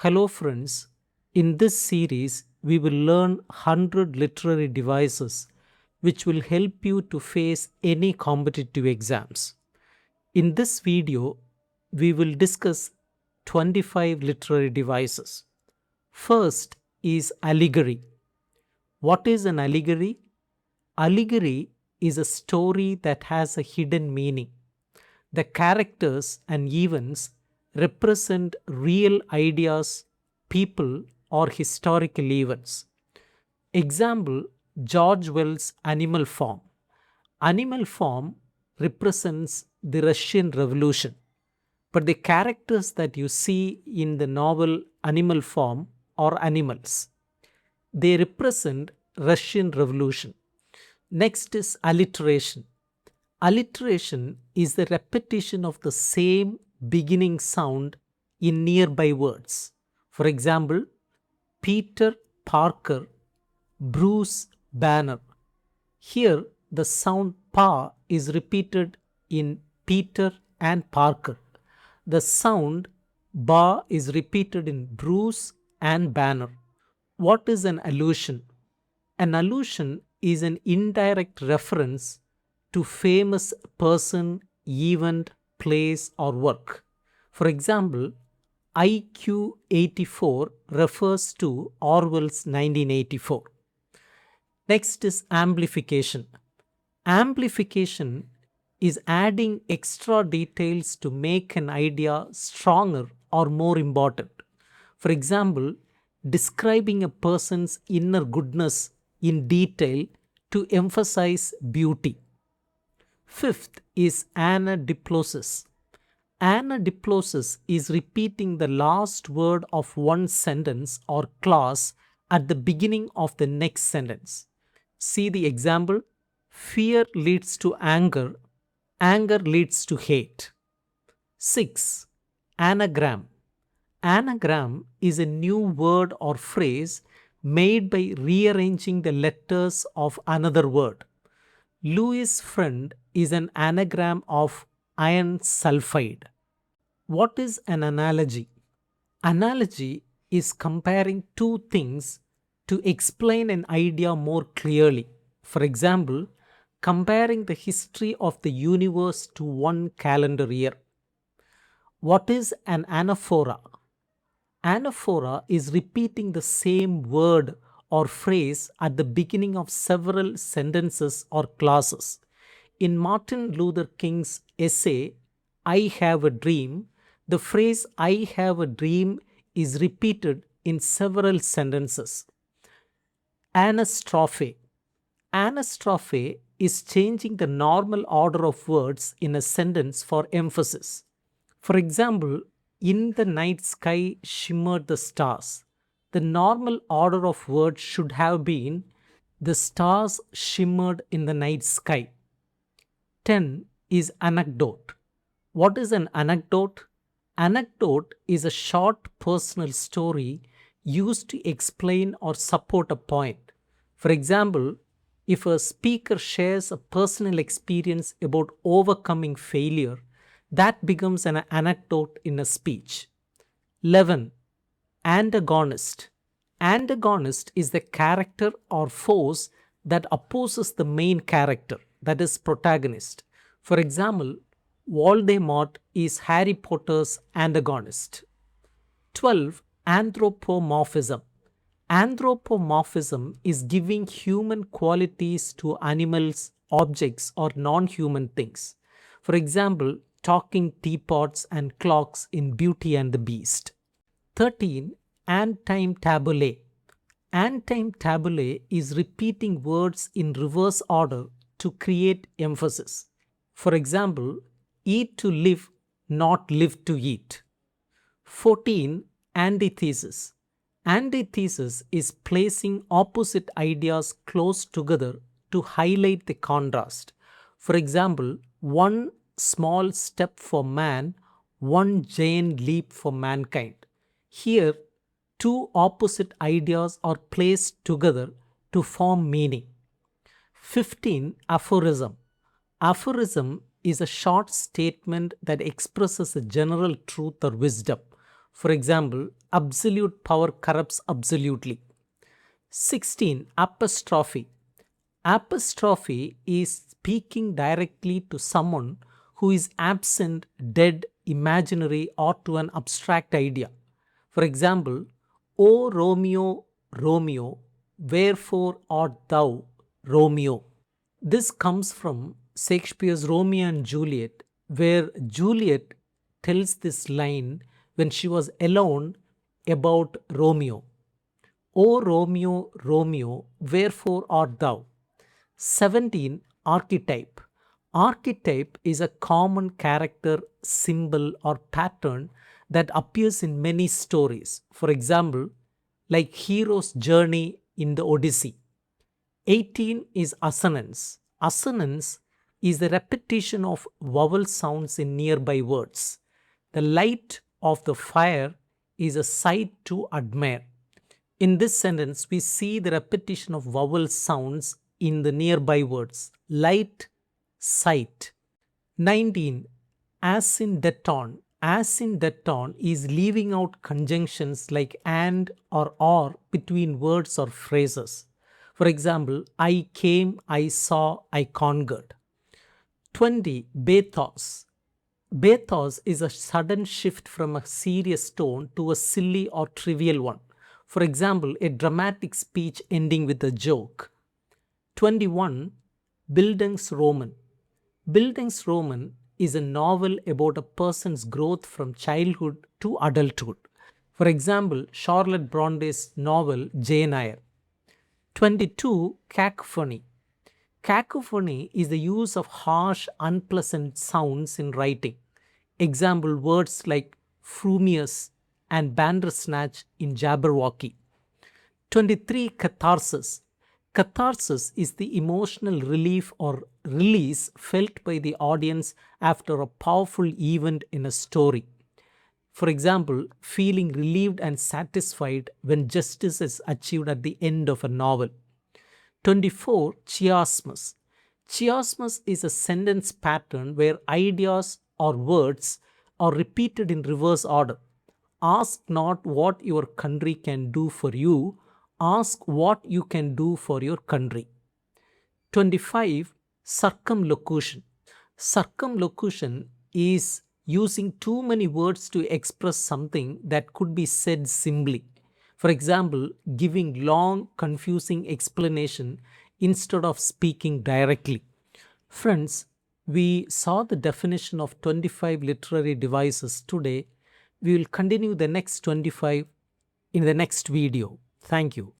Hello, friends. In this series, we will learn 100 literary devices which will help you to face any competitive exams. In this video, we will discuss 25 literary devices. First is allegory. What is an allegory? Allegory is a story that has a hidden meaning. The characters and events represent real ideas, people, or historical events. Example: George Wells' Animal Farm. Animal Farm represents the Russian Revolution, but the characters that you see in the novel Animal Farm are animals. They represent Russian Revolution. Next is alliteration. Alliteration is the repetition of the same beginning sound in nearby words. For example, Peter Parker, Bruce Banner. Here, the sound pa is repeated in Peter and Parker. The sound ba is repeated in Bruce and Banner. What is an allusion? An allusion is an indirect reference to famous person, event, place, or work. For example, IQ 84 refers to Orwell's 1984. Next is amplification. Amplification is adding extra details to make an idea stronger or more important. For example, describing a person's inner goodness in detail to emphasize beauty. Fifth is anadiplosis. Anadiplosis is repeating the last word of one sentence or clause at the beginning of the next sentence. See the example: fear leads to anger, anger leads to hate. 6. Anagram. Anagram is a new word or phrase made by rearranging the letters of another word. Louis' friend is an anagram of iron sulfide. What is an analogy? Analogy is comparing two things to explain an idea more clearly. For example, comparing the history of the universe to one calendar year. What is an anaphora? Anaphora is repeating the same word or phrase at the beginning of several sentences or clauses. In Martin Luther King's essay, I Have a Dream, the phrase I have a dream is repeated in several sentences. Anastrophe. Anastrophe is changing the normal order of words in a sentence for emphasis. For example, in the night sky shimmered the stars. The normal order of words should have been the stars shimmered in the night sky. 10 is anecdote. What is an anecdote? Anecdote is a short personal story used to explain or support a point. For example, if a speaker shares a personal experience about overcoming failure, that becomes an anecdote in a speech. 11. Antagonist. Antagonist is the character or force that opposes the main character, that is, protagonist. For example, Voldemort is Harry Potter's antagonist. 12. Anthropomorphism. Anthropomorphism is giving human qualities to animals, objects, or non-human things. For example, talking teapots and clocks in Beauty and the Beast. 13. Antime tabulae. Antime tabulae is repeating words in reverse order to create emphasis. For example, eat to live, not live to eat. 14. Antithesis. Antithesis is placing opposite ideas close together to highlight the contrast. For example, one small step for man, one giant leap for mankind. Here, two opposite ideas are placed together to form meaning. 15. Aphorism. Aphorism is a short statement that expresses a general truth or wisdom. For example, absolute power corrupts absolutely. 16. Apostrophe. Apostrophe is speaking directly to someone who is absent, dead, imaginary, or to an abstract idea. For example, O Romeo, Romeo, wherefore art thou, Romeo? This comes from Shakespeare's Romeo and Juliet, where Juliet tells this line when she was alone about Romeo. O Romeo, Romeo, wherefore art thou? 17. Archetype. Archetype is a common character, symbol, or pattern that appears in many stories. For example, like hero's journey in the Odyssey. 18 is assonance. Assonance is the repetition of vowel sounds in nearby words. The light of the fire is a sight to admire. In this sentence, we see the repetition of vowel sounds in the nearby words. Light, sight. 19. Asyndeton. Asyndeton is leaving out conjunctions like and or between words or phrases. For example, I came, I saw, I conquered. 20. Bathos. Bathos is a sudden shift from a serious tone to a silly or trivial one. For example, a dramatic speech ending with a joke. 21. Bildungsroman. Bildungsroman is a novel about a person's growth from childhood to adulthood. For example, Charlotte Bronte's novel Jane Eyre. 22. Cacophony. Cacophony is the use of harsh, unpleasant sounds in writing. Example, words like frumious and bandersnatch in Jabberwocky. 23. Catharsis. Catharsis is the emotional relief or release felt by the audience after a powerful event in a story. For example, feeling relieved and satisfied when justice is achieved at the end of a novel. 24. Chiasmus. Chiasmus is a sentence pattern where ideas or words are repeated in reverse order. Ask not what your country can do for you, ask what you can do for your country. 25. Circumlocution. Circumlocution is using too many words to express something that could be said simply. For example, giving long, confusing explanation instead of speaking directly. Friends, we saw the definition of 25 literary devices today. We will continue the next 25 in the next video. Thank you.